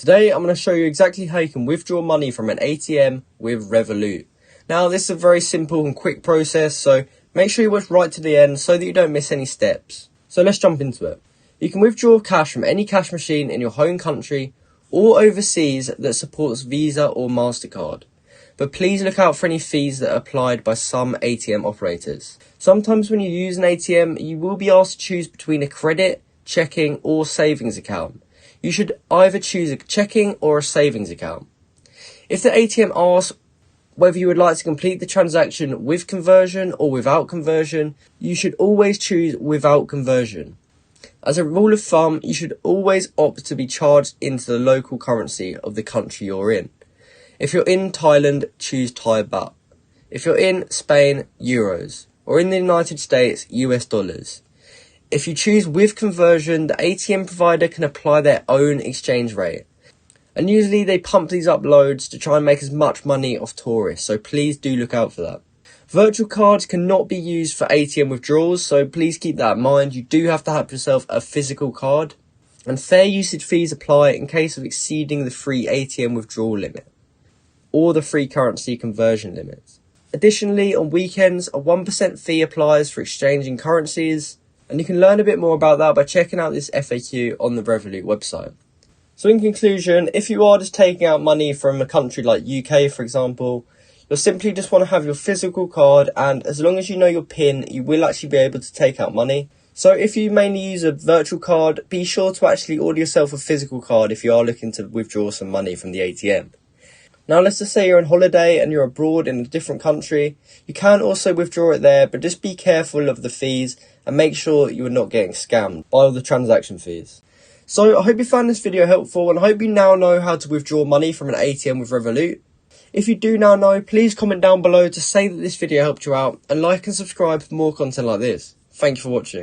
Today I'm going to show you exactly how you can withdraw money from an ATM with Revolut. Now this is a very simple and quick process, so make sure you watch right to the end so that you don't miss any steps. So let's jump into it. You can withdraw cash from any cash machine in your home country or overseas that supports Visa or MasterCard. But please look out for any fees that are applied by some ATM operators. Sometimes when you use an ATM, you will be asked to choose between a credit, checking or savings account. You should either choose a checking or a savings account. If the ATM asks whether you would like to complete the transaction with conversion or without conversion, you should always choose without conversion. As a rule of thumb, you should always opt to be charged into the local currency of the country you're in. If you're in Thailand, choose Thai baht. If you're in Spain, euros. Or in the United States, US dollars. If you choose with conversion, the ATM provider can apply their own exchange rate. And usually they pump these up loads to try and make as much money off tourists, so please do look out for that. Virtual cards cannot be used for ATM withdrawals, so please keep that in mind. You do have to have yourself a physical card. And fair usage fees apply in case of exceeding the free ATM withdrawal limit or the free currency conversion limits. Additionally, on weekends, a 1% fee applies for exchanging currencies. And you can learn a bit more about that by checking out this FAQ on the Revolut website. So in conclusion, if you are just taking out money from a country like UK, for example, you'll simply just want to have your physical card, and as long as you know your PIN, you will actually be able to take out money. So if you mainly use a virtual card, be sure to actually order yourself a physical card if you are looking to withdraw some money from the ATM. Now let's just say you're on holiday and you're abroad in a different country. You can also withdraw it there, but just be careful of the fees and make sure you are not getting scammed by all the transaction fees. So I hope you found this video helpful, and I hope you now know how to withdraw money from an ATM with Revolut. If you do now know, please comment down below to say that this video helped you out, and like and subscribe for more content like this. Thank you for watching.